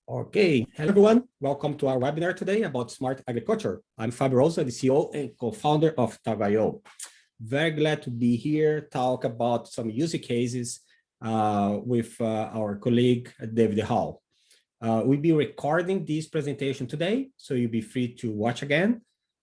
Okay, hello everyone. Welcome to our webinar today about smart agriculture. I'm Fabio Rosa, the CEO and co-founder of TagoIO. Very glad to be here, talk about some use cases with our colleague, David Hall. We'll be recording this presentation today, so you'll be free to watch again,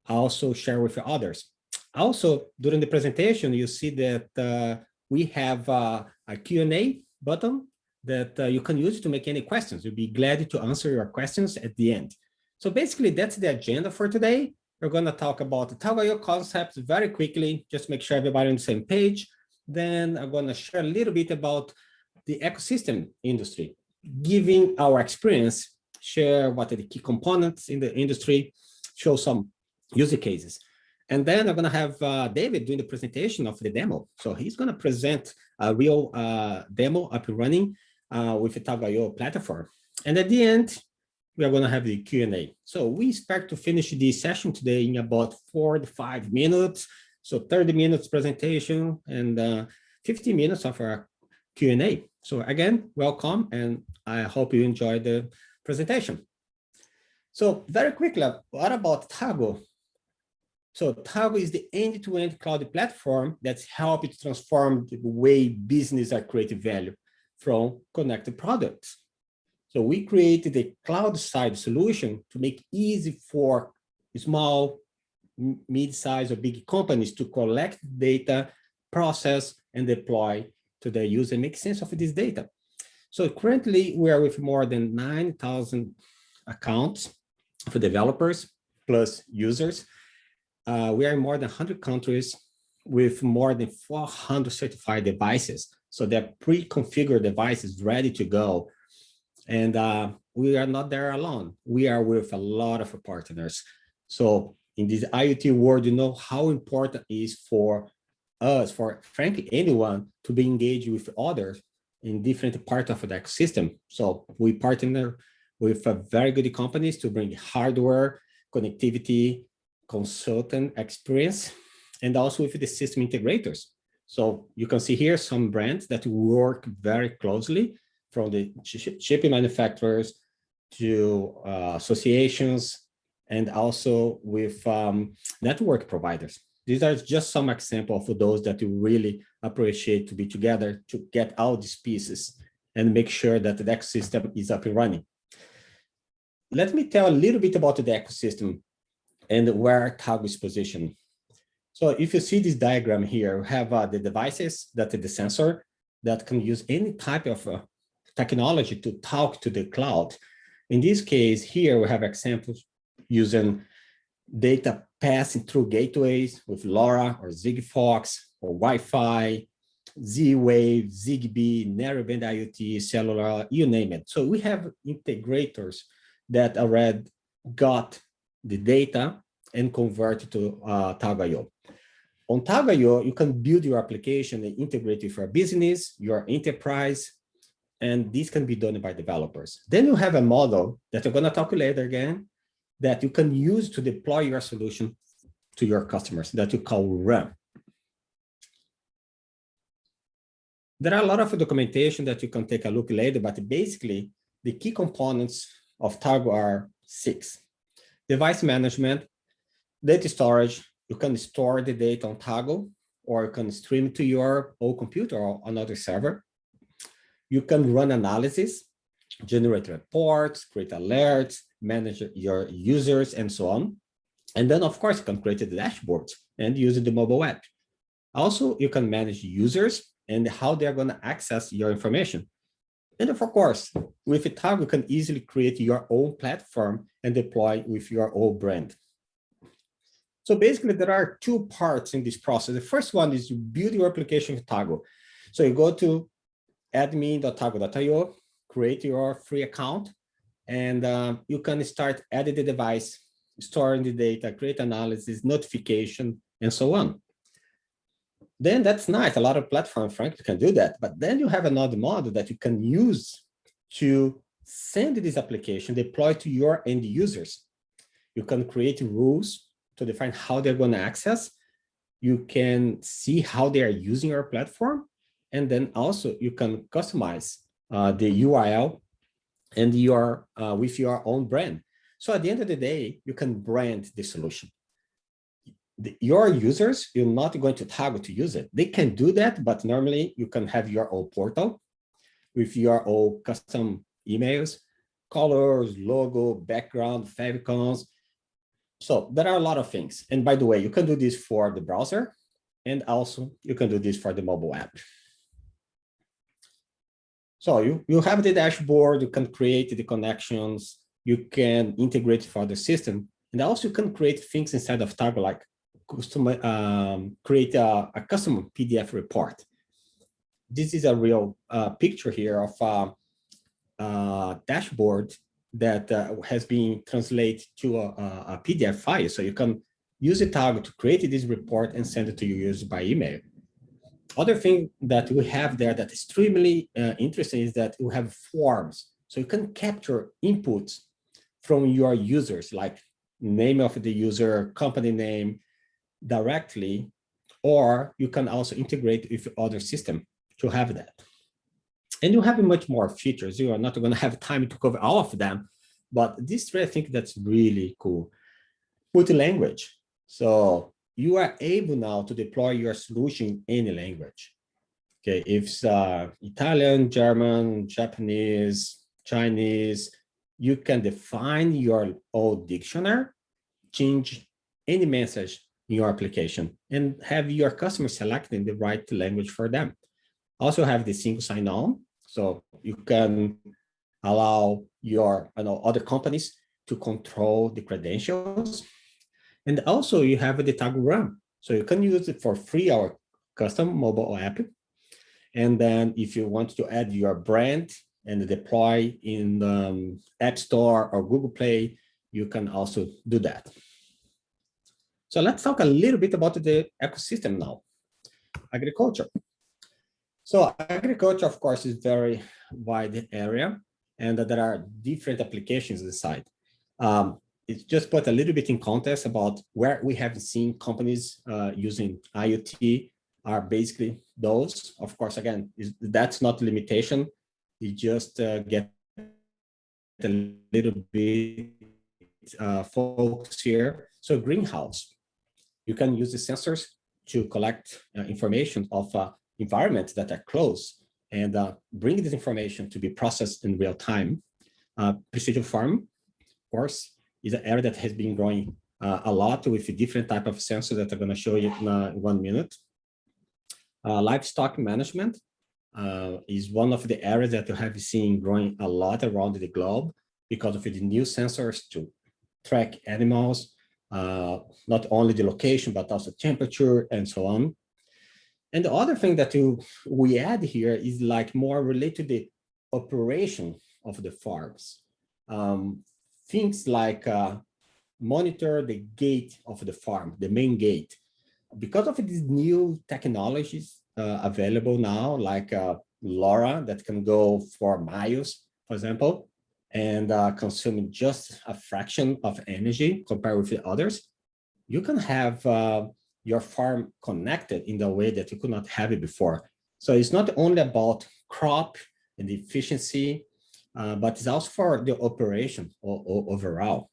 also share with others. Also, during the presentation, you see that we have a Q&A button that you can use to make any questions. We'll be glad to answer your questions at the end. So basically, that's the agenda for today. We're going to talk about the TagoIO concepts very quickly, just make sure everybody on the same page. Then I'm going to share a little bit about the ecosystem industry, giving our experience, share what are the key components in the industry, show some use cases. And then I'm going to have David doing the presentation of the demo. So he's going to present a real demo up and running with the TagoIO platform. And at the end, we are going to have the Q&A. So we expect to finish the session today in about 4 to 5 minutes. So 30 minutes presentation and 50 minutes of our Q&A. So again, welcome, and I hope you enjoy the presentation. So very quickly, what about Tago? So Tago is the end-to-end cloud platform that's helping to transform the way business are creating value from connected products. So we created a cloud-side solution to make it easy for small, mid-size, or big companies to collect data, process, and deploy to their user and make sense of this data. So currently, we are with more than 9,000 accounts for developers plus users. We are in more than 100 countries with more than 400 certified devices. So they're pre-configured devices ready to go. And we are not there alone. We are with a lot of partners. So in this IoT world, you know how important it is for us, for frankly, anyone to be engaged with others in different parts of the ecosystem. So we partner with very good companies to bring hardware, connectivity, consultant experience, and also with the system integrators. So you can see here some brands that work very closely, from the shipping manufacturers to associations, and also with network providers. These are just some examples of those that we really appreciate to be together to get all these pieces and make sure that the ecosystem is up and running. Let me tell a little bit about the ecosystem and where Tago is positioned. So if you see this diagram here, we have the devices, that is the sensor, that can use any type of technology to talk to the cloud. In this case here, we have examples using data passing through gateways with LoRa or Sigfox or Wi-Fi, Z-Wave, Zigbee, narrowband IoT, cellular, you name it. So we have integrators that already got the data and convert it to TagoIO. On TagoIO, you can build your application and integrate with your business, your enterprise, and this can be done by developers. Then you have a model that I'm going to talk later again, that you can use to deploy your solution to your customers, that you call run. There are a lot of documentation that you can take a look later, but basically the key components of Tago are 6. Device management, data storage. You can store the data on Tago, or you can stream it to your own computer or another server. You can run analysis, generate reports, create alerts, manage your users, and so on. And then, of course, you can create the dashboards and use the mobile app. Also, you can manage users and how they're going to access your information. And of course, with Tago, you can easily create your own platform and deploy with your own brand. So basically, there are 2 parts in this process. The first one is you build your application with Tago. So you go to admin.tago.io, create your free account, and you can start adding the device, storing the data, create analysis, notification, and so on. Then that's nice. A lot of platforms, frankly, can do that. But then you have another model that you can use to send this application, deploy to your end users. You can create rules to define how they're going to access. You can see how they are using your platform. And then also you can customize the URL and your with your own brand. So at the end of the day, you can brand the solution. Your users, you're not going to target to use it. They can do that, but normally you can have your own portal with your own custom emails, colors, logo, background, favicons. So there are a lot of things. And by the way, you can do this for the browser, and also you can do this for the mobile app. So you have the dashboard, you can create the connections, you can integrate for the system, and also you can create things inside of Tago, like custom, create a custom PDF report. This is a real picture here of a dashboard that has been translated to a PDF file. So you can use the Tago to create this report and send it to your users by email. Other thing that we have there that is extremely interesting is that we have forms. So you can capture inputs from your users, like name of the user, company name directly, or you can also integrate with other system to have that. And you have much more features. You are not going to have time to cover all of them, but this I think that's really cool. Multi-language. So you are able now to deploy your solution in any language. Okay, if it's Italian, German, Japanese, Chinese, you can define your own dictionary, change any message in your application, and have your customer selecting the right language for them. Also have the single sign-on, so you can allow your other companies to control the credentials. And also you have the Tago Run. So you can use it for free, our custom mobile app. And then if you want to add your brand and deploy in the App Store or Google Play, you can also do that. So let's talk a little bit about the ecosystem now. Agriculture. So agriculture, of course, is very wide area, and there are different applications inside. It's just put a little bit in context about where we have seen companies using IoT are basically those. Of course, again, that's not limitation. You just get a little bit focus here. So greenhouse, you can use the sensors to collect information of environments that are close and bring this information to be processed in real time. Precision farm, of course, is an area that has been growing a lot with different type of sensors that I'm going to show you in 1 minute. Livestock management is one of the areas that you have seen growing a lot around the globe because of the new sensors to track animals, not only the location, but also temperature and so on. And the other thing that we add here is like more related to the operation of the farms. Things like monitor the gate of the farm, the main gate. Because of these new technologies available now, like LoRa that can go for miles, for example, and consuming just a fraction of energy compared with the others, you can have your farm connected in the way that you could not have it before. So it's not only about crop and efficiency, but it's also for the operation overall.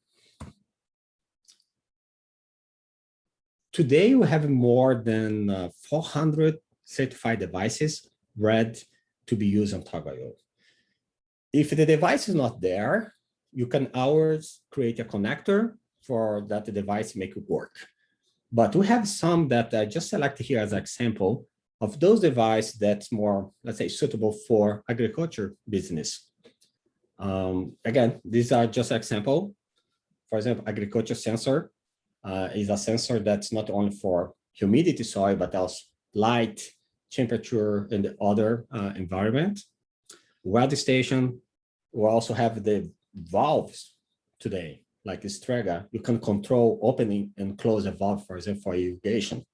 Today, we have more than 400 certified devices ready to be used on TagoIO. If the device is not there, you can always create a connector for that device to make it work. But we have some that I just selected here as an example of those devices that's more, let's say, suitable for agriculture business. Again, these are just an example. For example, agriculture sensor is a sensor that's not only for humidity soil, but also light, temperature, and the other environment. Weather station, we also have the valves today, like the Strega. You can control opening and close a valve, for example, for irrigation.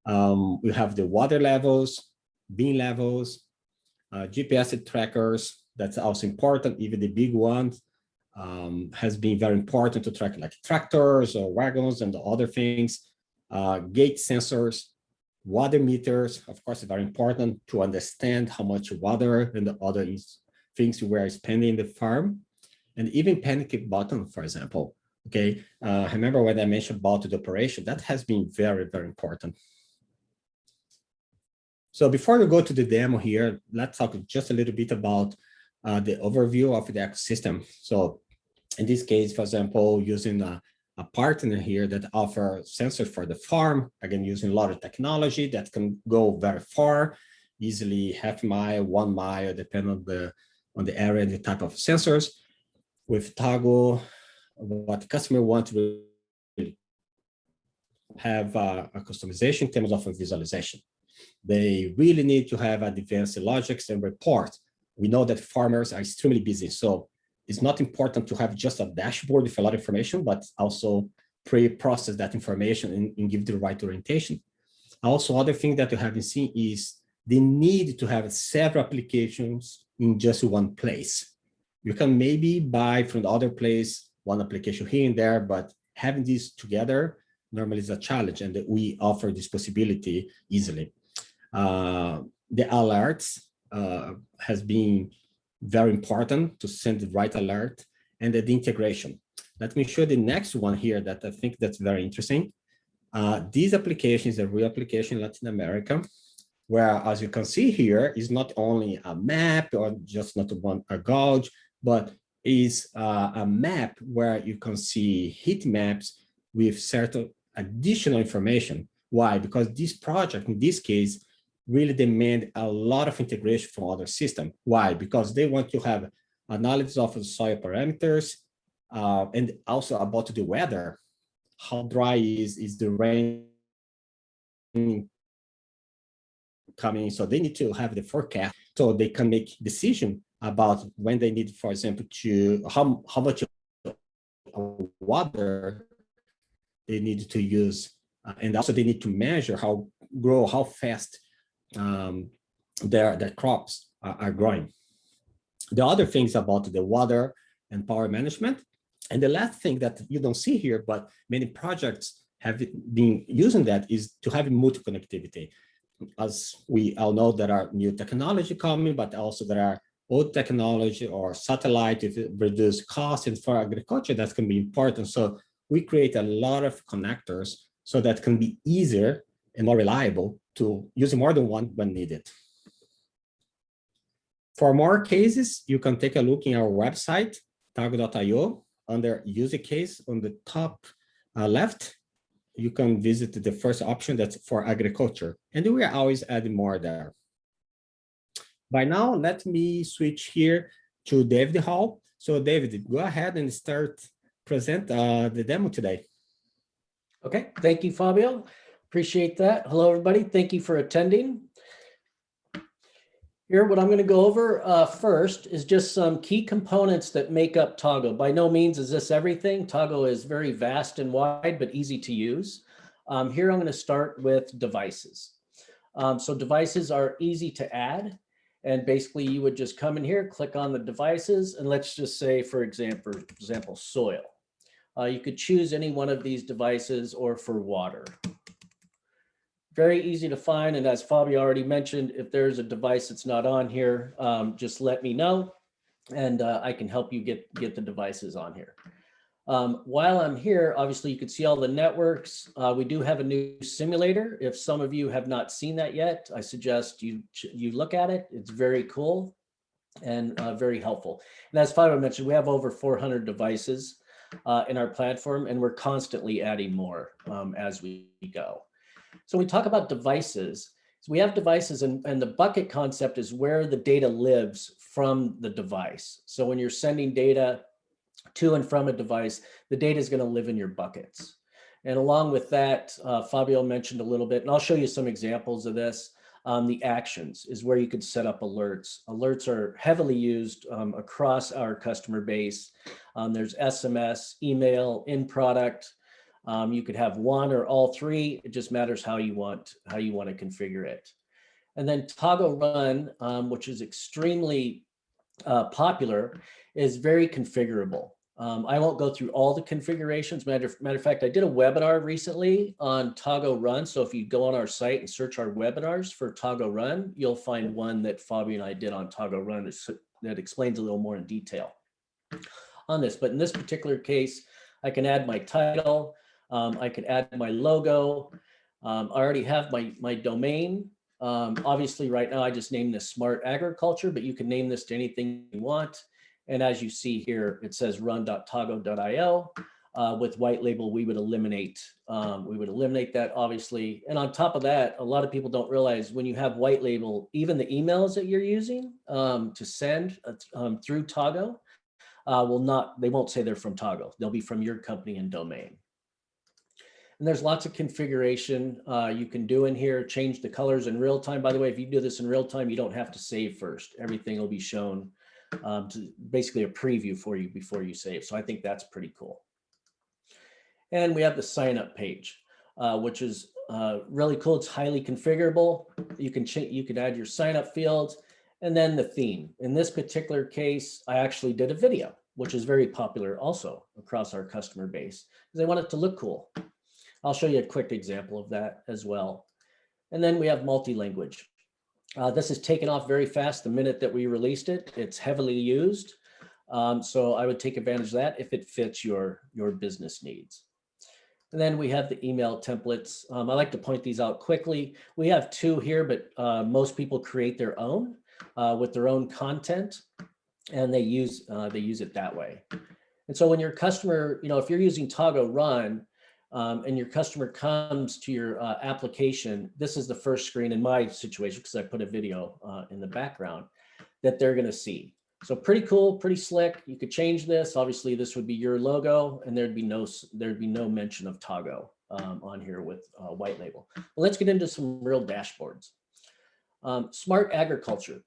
We have the water levels, bean levels, GPS trackers. That's also important. Even the big ones has been very important to track, like tractors or wagons and the other things. Gate sensors, water meters, of course, very important to understand how much water and the other things we are spending in the farm, and even panic button, for example. Okay, remember when I mentioned about the operation, that has been very, very important. So before we go to the demo here, let's talk just a little bit about the overview of the ecosystem. So in this case, for example, using a partner here that offers sensors for the farm, again, using a lot of technology that can go very far, easily half mile, 1 mile, depending on the area and the type of sensors. With Tago, what the customer wants to really have a customization in terms of a visualization. They really need to have advanced logics and reports. We know that farmers are extremely busy, so it's not important to have just a dashboard with a lot of information, but also pre-process that information and give the right orientation. Also, other thing that you haven't seen is the need to have several applications in just one place. You can maybe buy from the other place one application here and there, but having these together normally is a challenge, and that we offer this possibility easily. The alerts has been very important to send the right alert, and the integration. Let me show the next one here that I think that's very interesting. These applications are real application in Latin America, where, as you can see here, is not only a map or just not a gauge, but is a map where you can see heat maps with certain additional information. Why? Because this project, in this case, really demand a lot of integration from other systems. Why? Because they want to have analysis of the soil parameters and also about the weather. How dry is the rain coming? So they need to have the forecast so they can make decision about when they need, for example, to how much water they need to use, and also they need to measure how fast their crops are growing. The other things about the water and power management, and the last thing that you don't see here, but many projects have been using that, is to have multi-connectivity. As we all know, there are new technology coming, but also there are old technology or satellite to reduce costs, and for agriculture, that can be important. So we create a lot of connectors so that can be easier and more reliable to use more than one when needed. For more cases, you can take a look in our website, TagoIO, under user case on the top left. You can visit the first option that's for agriculture, and we are always adding more there. By now, let me switch here to David Hall. So David, go ahead and present the demo today. Okay, thank you, Fabio. Appreciate that. Hello, everybody. Thank you for attending. Here, what I'm going to go over first is just some key components that make up Tago. By no means is this everything. Tago is very vast and wide, but easy to use. Here, I'm going to start with devices. So devices are easy to add. And basically, you would just come in here, click on the devices, and let's just say, for example, soil. You could choose any one of these devices, or for water. Very easy to find, and as Fabio already mentioned, if there's a device that's not on here, just let me know, and I can help you get the devices on here. While I'm here, obviously you can see all the networks. We do have a new simulator. If some of you have not seen that yet, I suggest you look at it. It's very cool and very helpful. And as Fabio mentioned, we have over 400 devices in our platform, and we're constantly adding more as we go. So we talk about devices. So we have devices, and the bucket concept is where the data lives from the device. So when you're sending data to and from a device, the data is going to live in your buckets. And along with that, Fabio mentioned a little bit, and I'll show you some examples of this. The actions is where you could set up alerts. Alerts are heavily used across our customer base. There's SMS, email, in product. You could have one or all three. It just matters how you want to configure it. And then Tago Run, which is extremely popular, is very configurable. I won't go through all the configurations. Matter of fact, I did a webinar recently on Tago Run. So if you go on our site and search our webinars for Tago Run, you'll find one that Fabio and I did on Tago Run. It's that explains a little more in detail on this. But in this particular case, I can add my title, I could add my logo. I already have my domain. Obviously right now I just named this Smart Agriculture, but you can name this to anything you want. And as you see here, it says run.tago.io. With white label, we would eliminate that, obviously. And on top of that, a lot of people don't realize when you have white label, even the emails that you're using to send through Tago they won't say they're from Tago. They'll be from your company and domain. And there's lots of configuration you can do in here, change the colors in real time. By the way, if you do this in real time, you don't have to save first. Everything will be shown to basically a preview for you before you save. So I think that's pretty cool. And we have the sign up page, which is really cool. It's highly configurable. You can add your sign up fields and then the theme. In this particular case, I actually did a video, which is very popular also across our customer base because they want it to look cool. I'll show you a quick example of that as well. And then we have multi-language. This is taken off very fast the minute that we released it. It's heavily used. So I would take advantage of that if it fits your business needs. And then we have the email templates. I like to point these out quickly. We have two here, but most people create their own with their own content, and they use it that way. And so when your customer, if you're using Tago Run, and your customer comes to your application, this is the first screen in my situation because I put a video in the background that they're going to see. So pretty cool, pretty slick. You could change this. Obviously, this would be your logo, and there'd be no mention of Tago on here with white label. Well, let's get into some real dashboards. Smart agriculture.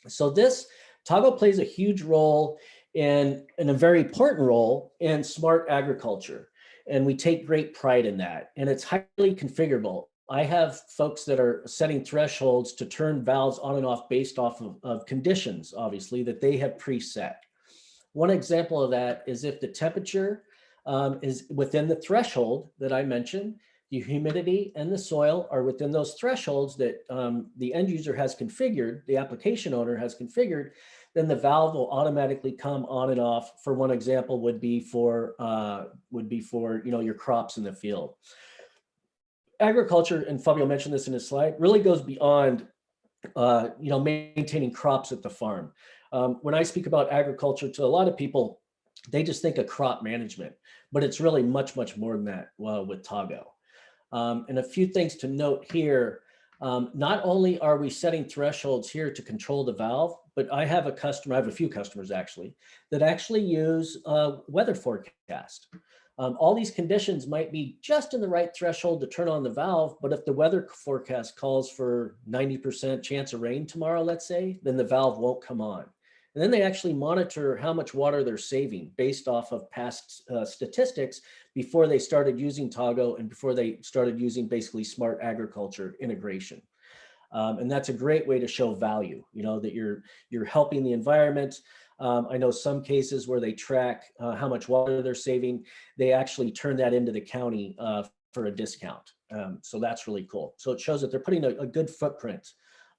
So Tago plays a huge role and a very important role in smart agriculture. And we take great pride in that. And it's highly configurable. I have folks that are setting thresholds to turn valves on and off based off of conditions, obviously, that they have preset. One example of that is if the temperature is within the threshold that I mentioned, the humidity and the soil are within those thresholds that the end user has configured, the application owner has configured, then the valve will automatically come on and off. For one example would be for your crops in the field. Agriculture, and Fabio mentioned this in his slide, really goes beyond maintaining crops at the farm. When I speak about agriculture to a lot of people, they just think of crop management, but it's really much, much more than that with Tago. And a few things to note here. Not only are we setting thresholds here to control the valve, but I have a few customers actually, that actually use weather forecast. All these conditions might be just in the right threshold to turn on the valve, but if the weather forecast calls for 90% chance of rain tomorrow, let's say, then the valve won't come on. And then they actually monitor how much water they're saving based off of past statistics before they started using Tago and before they started using basically smart agriculture integration. And that's a great way to show value, that you're helping the environment. I know some cases where they track how much water they're saving, they actually turn that into the county for a discount. So that's really cool. So it shows that they're putting a good footprint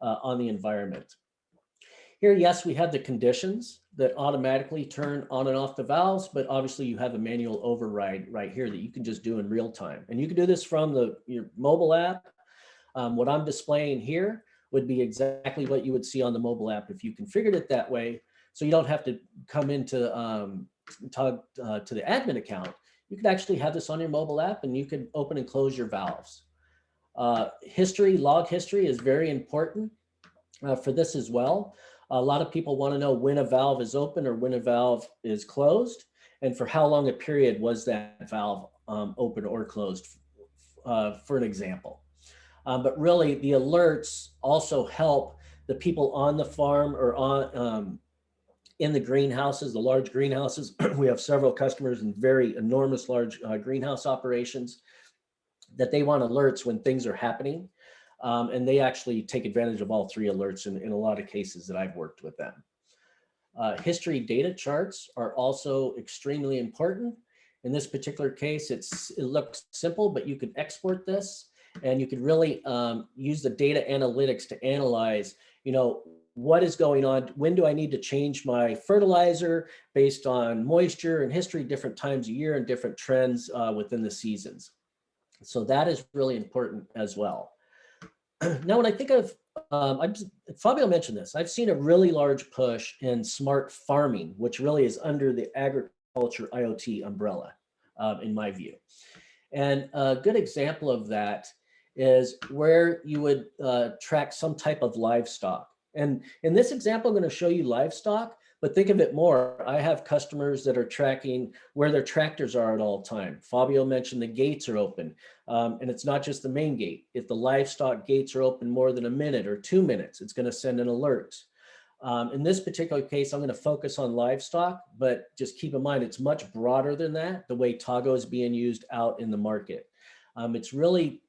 on the environment. Here, yes, we have the conditions that automatically turn on and off the valves, but obviously you have a manual override right here that you can just do in real time. And you can do this from your mobile app. What I'm displaying here would be exactly what you would see on the mobile app if you configured it that way. So you don't have to come into to the admin account. You could actually have this on your mobile app and you can open and close your valves. Log history is very important for this as well. A lot of people want to know when a valve is open or when a valve is closed, and for how long a period was that valve open or closed, for an example. But really, the alerts also help the people on the farm or on in the greenhouses, the large greenhouses. We have several customers in very enormous large greenhouse operations that they want alerts when things are happening. And they actually take advantage of all three alerts in a lot of cases that I've worked with them. History data charts are also extremely important. In this particular case, it looks simple, but you can export this and you can really use the data analytics to analyze, what is going on? When do I need to change my fertilizer based on moisture and history, different times a year and different trends within the seasons? So that is really important as well. Now, when I think of, Fabio mentioned this, I've seen a really large push in smart farming, which really is under the agriculture IoT umbrella, in my view. And a good example of that is where you would track some type of livestock. And in this example, I'm going to show you livestock, but think of it more. I have customers that are tracking where their tractors are at all time. Fabio mentioned the gates are open, and it's not just the main gate. If the livestock gates are open more than a minute or 2 minutes, it's going to send an alert. In this particular case, I'm going to focus on livestock, but just keep in mind, it's much broader than that, the way Tago is being used out in the market. It's really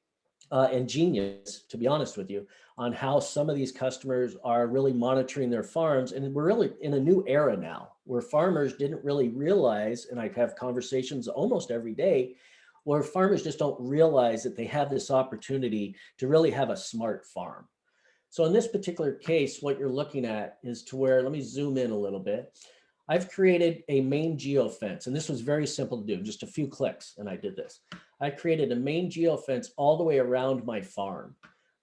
ingenious, to be honest with you, on how some of these customers are really monitoring their farms. And we're really in a new era now where farmers didn't really realize, and I have conversations almost every day, where farmers just don't realize that they have this opportunity to really have a smart farm. So in this particular case, what you're looking at is to where, let me zoom in a little bit. I've created a main geofence, and this was very simple to do, just a few clicks, and I did this. I created a main geofence all the way around my farm.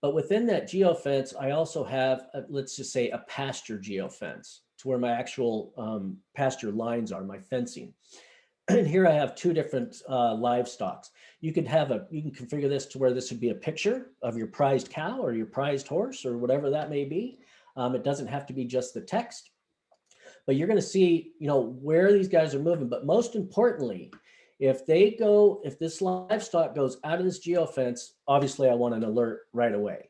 But within that geofence, I also have, let's just say, a pasture geofence to where my actual pasture lines are, my fencing. And here I have two different livestock. You can configure this to where this would be a picture of your prized cow or your prized horse or whatever that may be. It doesn't have to be just the text, but you're going to see, where these guys are moving. But most importantly, if this livestock goes out of this geofence, obviously I want an alert right away.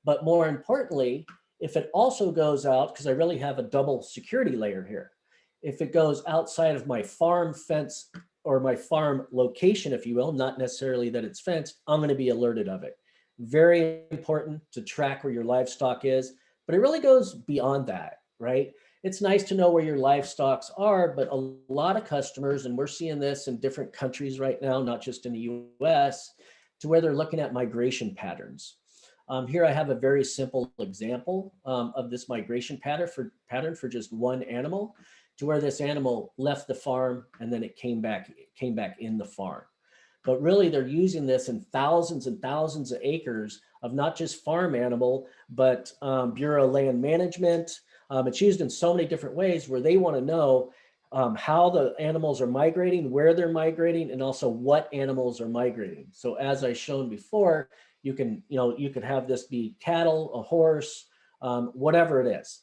But more importantly, if it also goes out, because I really have a double security layer here, if it goes outside of my farm fence or my farm location, if you will, not necessarily that it's fenced, I'm going to be alerted of it. Very important to track where your livestock is, but it really goes beyond that, right? It's nice to know where your livestock are, but a lot of customers, and we're seeing this in different countries right now, not just in the US, to where they're looking at migration patterns. Here I have a very simple example of this migration pattern for just one animal, to where this animal left the farm and then it came back in the farm. But really they're using this in thousands and thousands of acres of not just farm animal, but Bureau of Land Management. It's used in so many different ways where they want to know how the animals are migrating, where they're migrating, and also what animals are migrating. So as I shown before, you could have this be cattle, a horse, whatever it is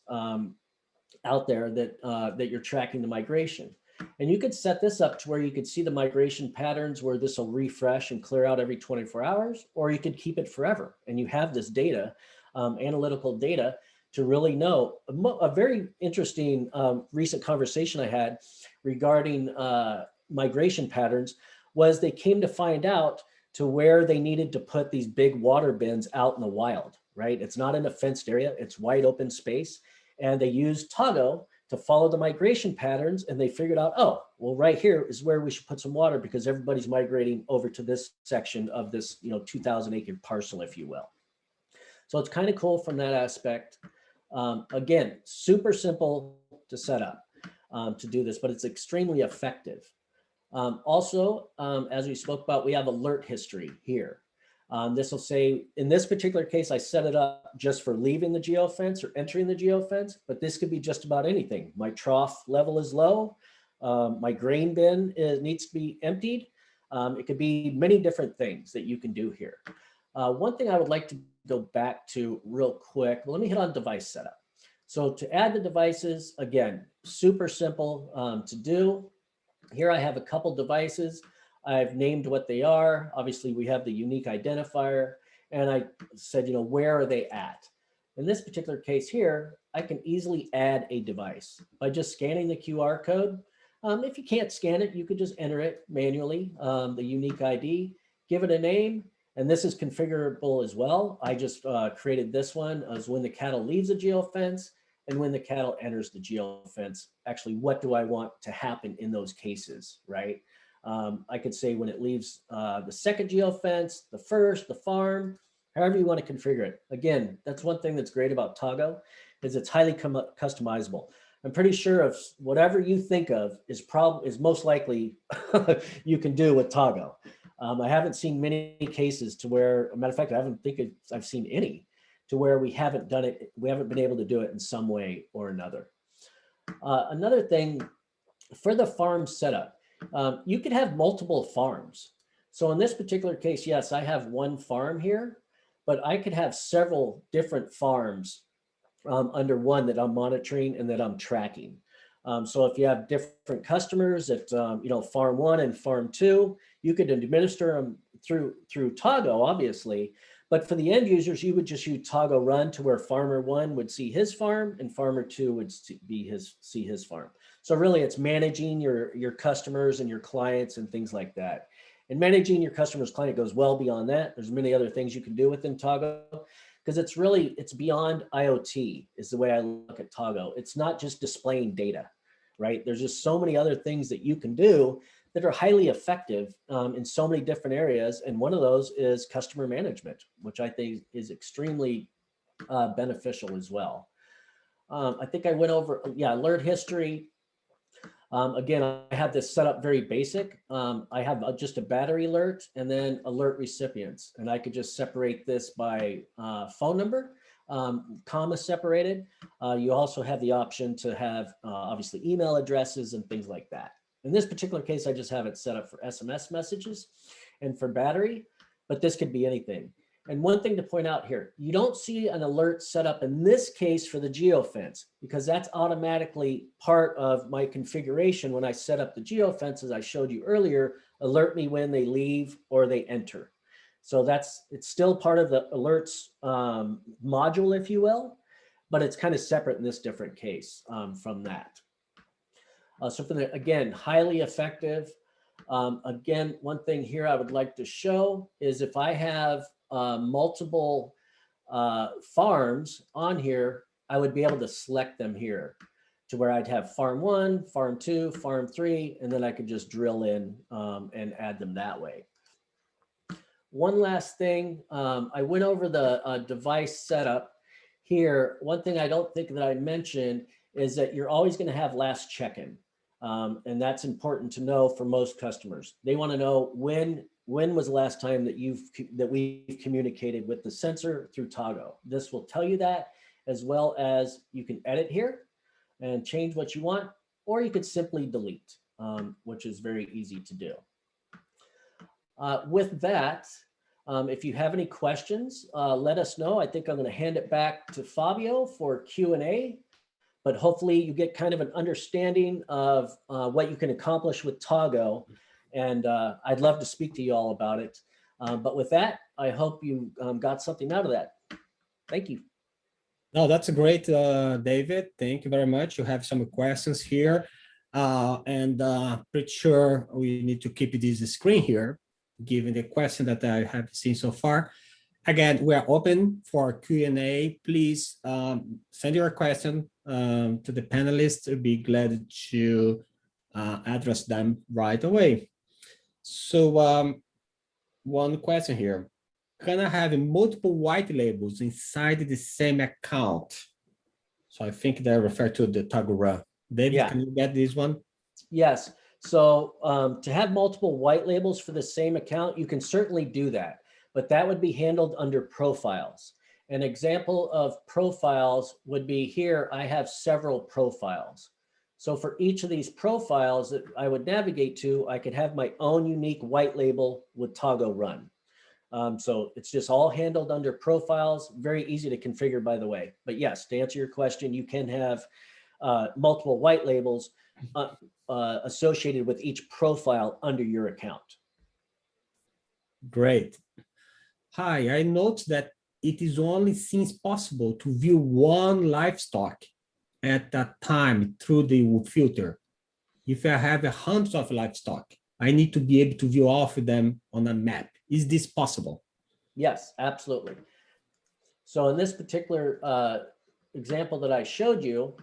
out there that you're tracking the migration. And you could set this up to where you could see the migration patterns where this will refresh and clear out every 24 hours, or you could keep it forever. And you have this data, analytical data, to really know. A very interesting recent conversation I had regarding migration patterns was they came to find out to where they needed to put these big water bins out in the wild, right? It's not in a fenced area, it's wide open space. And they used Tago to follow the migration patterns, and they figured out, oh, well, right here is where we should put some water because everybody's migrating over to this section of this 2,000 acre parcel, if you will. So it's kind of cool from that aspect. Again, super simple to set up to do this, but it's extremely effective. Also, as we spoke about, we have alert history here. This will say, in this particular case, I set it up just for leaving the geofence or entering the geofence, but this could be just about anything. My trough level is low. My grain bin needs to be emptied. It could be many different things that you can do here. One thing I would like to go back to real quick, let me hit on device setup. So to add the devices, again, super simple to do. Here I have a couple devices. I've named what they are. Obviously, we have the unique identifier. And I said, where are they at? In this particular case here, I can easily add a device by just scanning the QR code. If you can't scan it, you could just enter it manually, the unique ID, give it a name, and this is configurable as well. I just created this one as when the cattle leaves the geofence and when the cattle enters the geofence. Actually, what do I want to happen in those cases, right? I could say when it leaves the second geofence, the first, the farm, however you want to configure it. Again, that's one thing that's great about Tago is it's highly customizable. I'm pretty sure if whatever you think of is most likely you can do with Tago. I haven't seen many cases to where, a matter of fact, I've seen any to where we haven't done it. We haven't been able to do it in some way or another. Another thing for the farm setup, you could have multiple farms. So in this particular case, yes, I have one farm here, but I could have several different farms under one that I'm monitoring and that I'm tracking. So if you have different customers at farm 1 and farm 2, you could administer them through Tago, obviously. But for the end users, you would just use Tago Run to where farmer 1 would see his farm and farmer 2 would see his farm. So really, it's managing your customers and your clients and things like that. And managing your customer's client goes well beyond that. There's many other things you can do within Tago, because it's beyond IoT is the way I look at Tago. It's not just displaying data, right? There's just so many other things that you can do that are highly effective in so many different areas. And one of those is customer management, which I think is extremely beneficial as well. I think I went over, alert history. Again, I have this set up very basic. I have just a battery alert and then alert recipients. And I could just separate this by phone number, comma separated. You also have the option to have obviously email addresses and things like that. In this particular case, I just have it set up for SMS messages and for battery, but this could be anything. And one thing to point out here, you don't see an alert set up in this case for the geofence, because that's automatically part of my configuration when I set up the geofence, as I showed you earlier, alert me when they leave or they enter. So it's still part of the alerts module, if you will, but it's kind of separate in this different case from that. So again, highly effective. Again, one thing here I would like to show is if I have multiple farms on here, I would be able to select them here to where I'd have farm 1, farm 2, farm 3, and then I could just drill in and add them that way. One last thing, I went over the device setup here. One thing I don't think that I mentioned is that you're always going to have last check-in. And that's important to know for most customers. They want to know when was the last time that we've communicated with the sensor through Tago. This will tell you that, as well as you can edit here and change what you want, or you could simply delete, which is very easy to do. With that, if you have any questions, let us know. I think I'm going to hand it back to Fabio for Q&A. But hopefully you get kind of an understanding of what you can accomplish with Tago. And I'd love to speak to you all about it. But with that, I hope you got something out of that. Thank you. No, that's great, David. Thank you very much. You have some questions here. And pretty sure we need to keep this screen here, given the question that I have seen so far. Again, we are open for Q&A. Please send your question to the panelists. I'll be glad to address them right away. So one question here. Can I have multiple white labels inside the same account? So I think they refer to the Tago Run. David, Can you get this one? Yes. So to have multiple white labels for the same account, you can certainly do that. But that would be handled under profiles. An example of profiles would be here. I have several profiles. So for each of these profiles that I would navigate to, I could have my own unique white label with Tago Run. So it's just all handled under profiles. Very easy to configure, by the way. But yes, to answer your question, you can have multiple white labels associated with each profile under your account. Great. Hi, I note that it is only seems possible to view one livestock at a time through the filter. If I have hundreds of livestock, I need to be able to view all of them on a map. Is this possible? Yes, absolutely. So in this particular example that I showed you,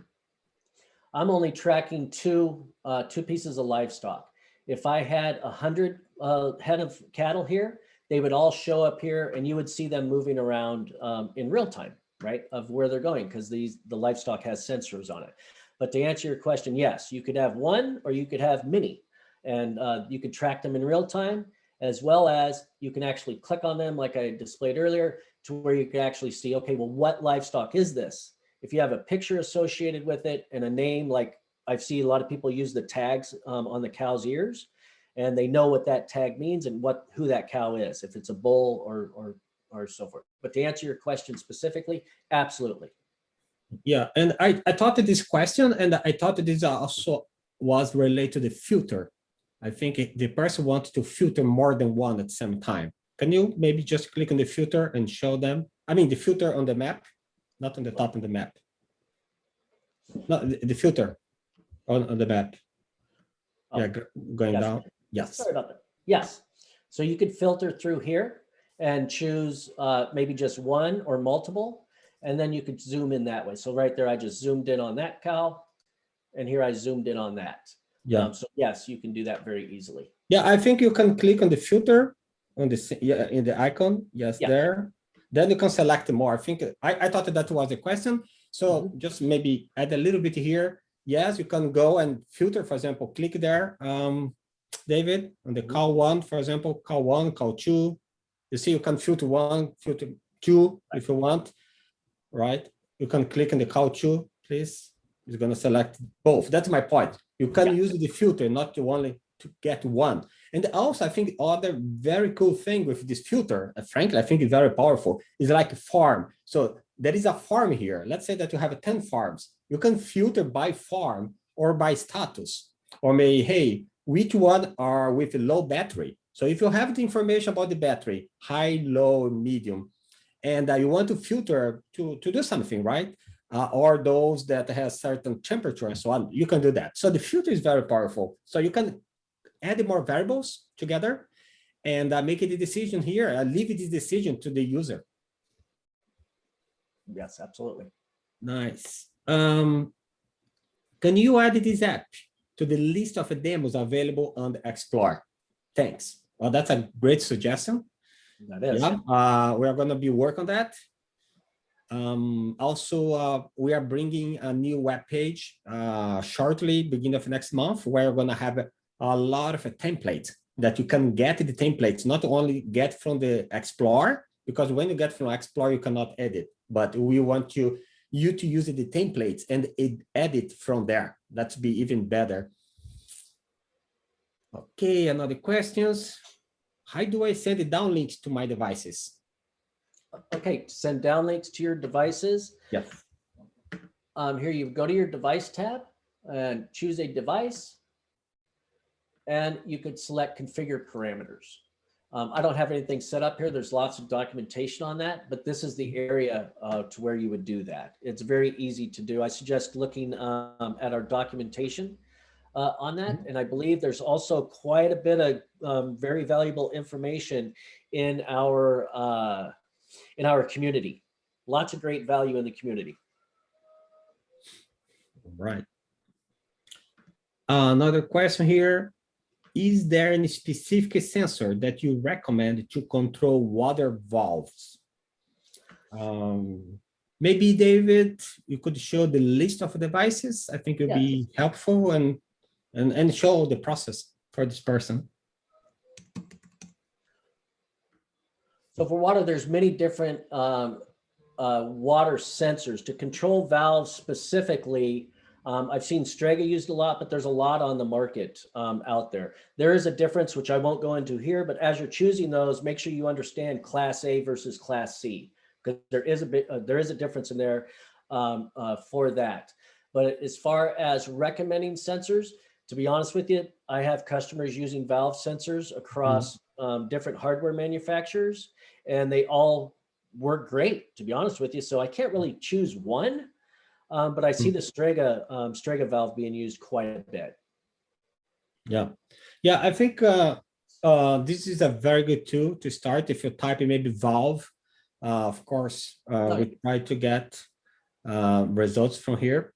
I'm only tracking two pieces of livestock. If I had 100 head of cattle here, they would all show up here and you would see them moving around in real time. right, of where they're going, because the livestock has sensors on it. But to answer your question, yes, you could have one or you could have many, and you could track them in real time, as well as you can actually click on them like I displayed earlier to where you can actually see, okay, well, what livestock is this? If you have a picture associated with it and a name, like I've seen a lot of people use the tags on the cow's ears, and they know what that tag means and who that cow is, if it's a bull or so forth. But to answer your question specifically, absolutely. Yeah, and I thought that this question, and I thought that this also was related to the filter. I think the person wants to filter more than one at the same time. Can you maybe just click on the filter and show them? I mean, the filter on the map, not on the top of the map. No, the filter on the map. Oh, yeah, going yes. down. Yes. Sorry about that. Yes. So you could filter through here and choose maybe just one or multiple, and then you could zoom in that way. So right there, I just zoomed in on that cow, and here I zoomed in on that. Yeah. So yes, you can do that very easily. Yeah, I think you can click on the filter on the in the icon. Yes, yeah. There. Then you can select more. I think I thought that was the question. So just maybe add a little bit here. Yes, you can go and filter, for example, click there, David, on the cow one, for example, cow one, cow two. You see, you can filter one, filter two if you want, right? You can click on the cow two, please. It's going to select both. That's my point. You can use the filter, not to only to get one. And also, I think other very cool thing with this filter, frankly, I think it's very powerful, is like a farm. So there is a farm here. Let's say that you have 10 farms. You can filter by farm or by status, or maybe, hey, which one are with a low battery? So if you have the information about the battery, high, low, medium, and you want to filter to do something, right? Or those that has certain temperature and so on, you can do that. So the filter is very powerful. So you can add more variables together and make a decision here, leave this decision to the user. Yes, absolutely. Nice. Can you add this app to the list of demos available on the Explore? Thanks. Well, that's a great suggestion. That is. Yeah, we are going to be working on that. Also, we are bringing a new web page shortly, beginning of next month, where we're going to have a lot of templates that you can get the templates, not only get from the Explore, because when you get from Explore, you cannot edit, but we want you to use the templates and edit from there. That's be even better. Okay, another questions. How do I send the downlinks to my devices? Okay, send downlinks to your devices. Yes. Here you go to your device tab and choose a device, and you could select configure parameters. I don't have anything set up here. There's lots of documentation on that, but this is the area to where you would do that. It's very easy to do. I suggest looking at our documentation on that. And I believe there's also quite a bit of very valuable information in our community. Lots of great value in the community. Right. Another question here. Is there any specific sensor that you recommend to control water valves? Maybe, David, you could show the list of devices. I think it would be helpful and show the process for this person. So for water, there's many different water sensors. To control valves specifically, I've seen Strega used a lot, but there's a lot on the market out there. There is a difference, which I won't go into here, but as you're choosing those, make sure you understand Class A versus Class C, because there is a difference in there for that. But as far as recommending sensors, to be honest with you, I have customers using valve sensors across different hardware manufacturers, and they all work great, to be honest with you. So I can't really choose one. But I see the Strega valve being used quite a bit. Yeah, I think this is a very good tool to start. If you type in maybe valve, of course, we try to get results from here.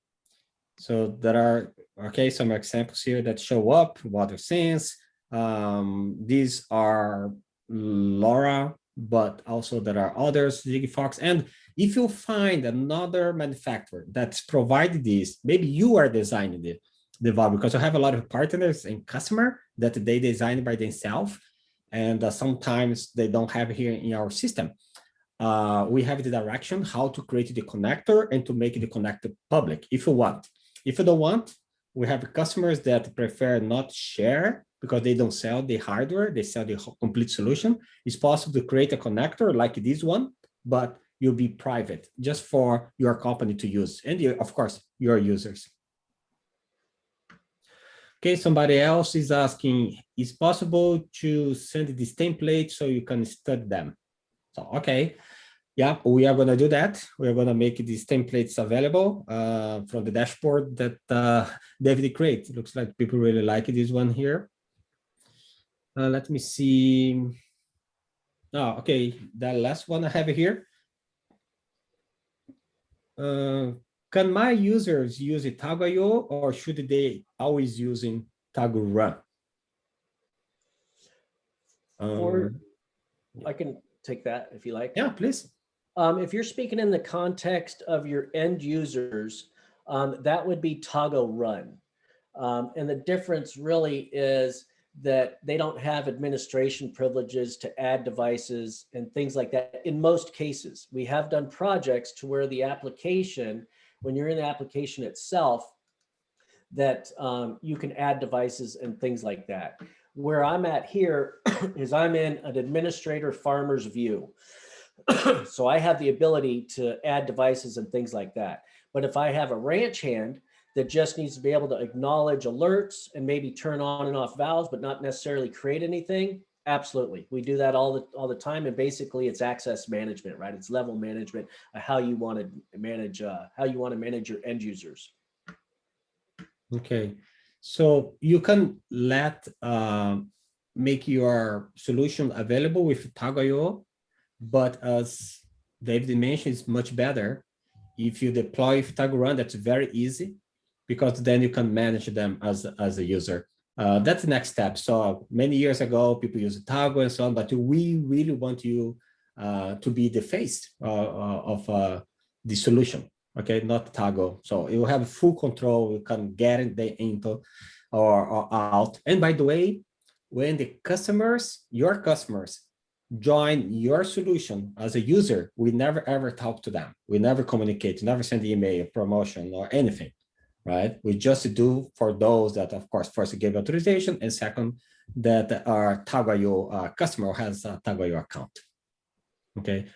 So there are some examples here that show up. Water Sense. These are LoRa, but also there are others, Fox, and If you find another manufacturer that's provided this, maybe you are designing the valve, because I have a lot of partners and customer that they design by themselves, and sometimes they don't have here in our system. We have the direction how to create the connector and to make the connector public if you want. If you don't want, we have customers that prefer not share because they don't sell the hardware, they sell the complete solution. It's possible to create a connector like this one, but you'll be private just for your company to use. And you, of course, your users. Okay, somebody else is asking, is possible to send this template so you can study them? So, okay. Yeah, we are going to do that. We are going to make these templates available from the dashboard that David created. Looks like people really like this one here. Let me see. Oh, okay, the last one I have here. Can my users use TagoIO, or should they always using TagoRun? Or I can take that if you like. Yeah, please. If you're speaking in the context of your end users, that would be TagoRun. And the difference really is that they don't have administration privileges to add devices and things like that. In most cases, we have done projects to where the application, when you're in the application itself, that you can add devices and things like that. Where I'm at here is I'm in an administrator farmer's view. So I have the ability to add devices and things like that. But if I have a ranch hand that just needs to be able to acknowledge alerts and maybe turn on and off valves, but not necessarily create anything, absolutely. We do that all the time. And basically it's access management, right? It's level management, how you want to manage your end users. Okay, so you can make your solution available with TagoIO, but as David mentioned, it's much better if you deploy with TagoRun. That's very easy because then you can manage them as a user. That's the next step. So many years ago, people used Tago and so on, but we really want you to be the face of the solution. Okay, not Tago. So you have full control. You can get the info or out. And by the way, when the customers, your customers, join your solution as a user, we never ever talk to them. We never communicate, never send email, promotion, or anything, right? We just do for those that, of course, first give authorization, and second, that our TagoIO customer has a TagoIO account. Okay.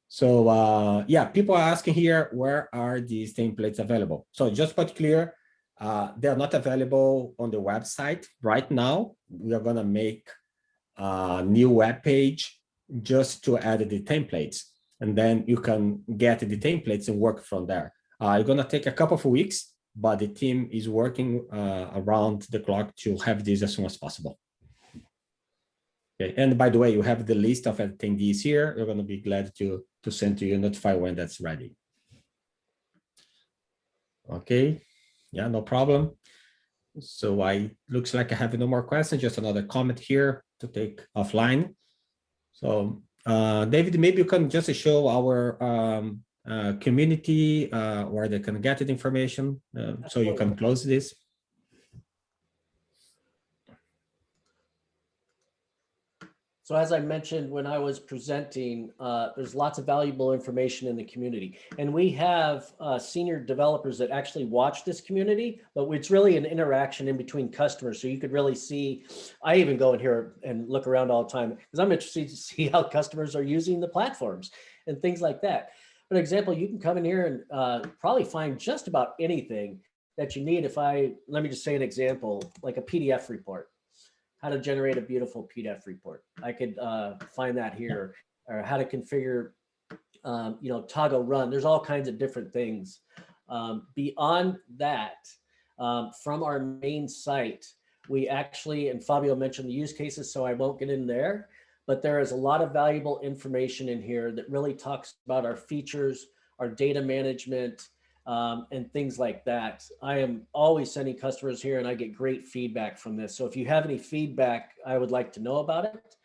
So yeah, people are asking here, where are these templates available? So just put clear, they're not available on the website right now. We are going to make a new web page just to add the templates, and then you can get the templates and work from there. It's going to take a couple of weeks, but the team is working around the clock to have this as soon as possible. Okay. And by the way, you have the list of attendees here. You're going to be glad to send to you, notify when that's ready. Okay. Yeah, no problem. So looks like I have no more questions, just another comment here to take offline. So David, maybe you can just show our community where they can get the information so you can close this. So as I mentioned when I was presenting, there's lots of valuable information in the community. And we have senior developers that actually watch this community, but it's really an interaction in between customers. So you could really see, I even go in here and look around all the time because I'm interested to see how customers are using the platforms and things like that. For example, you can come in here and probably find just about anything that you need. Let me just say an example, like a PDF report. How to generate a beautiful PDF report. I could find that here, or how to configure, TagoRun. There's all kinds of different things. Beyond that, from our main site, we actually, and Fabio mentioned the use cases, so I won't get in there, but there is a lot of valuable information in here that really talks about our features, our data management, and things like that. I am always sending customers here and I get great feedback from this. So if you have any feedback, I would like to know about it.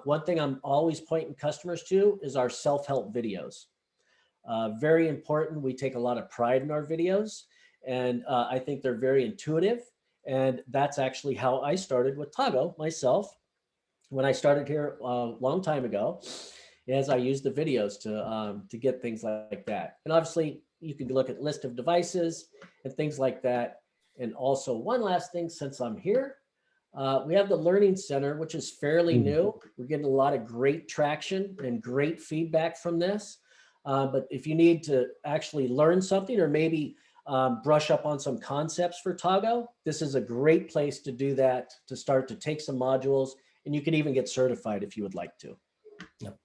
One thing I'm always pointing customers to is our self-help videos. Very important. We take a lot of pride in our videos, and I think they're very intuitive. And that's actually how I started with Tago myself. When I started here a long time ago, as I used the videos to get things like that. And obviously you can look at list of devices and things like that. And also one last thing, since I'm here, we have the Learning Center, which is fairly new. We're getting a lot of great traction and great feedback from this. But if you need to actually learn something or maybe brush up on some concepts for Tago, this is a great place to do that, to start to take some modules, and you can even get certified if you would like to. Yep.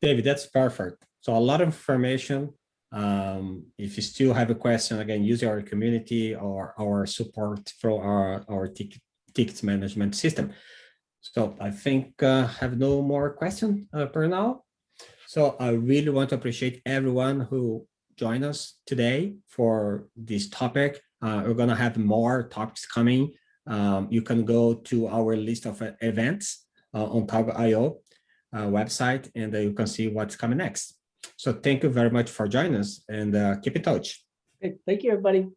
David, that's perfect. So a lot of information. If you still have a question, again, use our community or our support through our tickets management system. So I think I have no more questions per now. So I really want to appreciate everyone who joined us today for this topic. We're going to have more topics coming. You can go to our list of events on TagoIO website, and you can see what's coming next. So thank you very much for joining us, and keep in touch. Okay, thank you, everybody.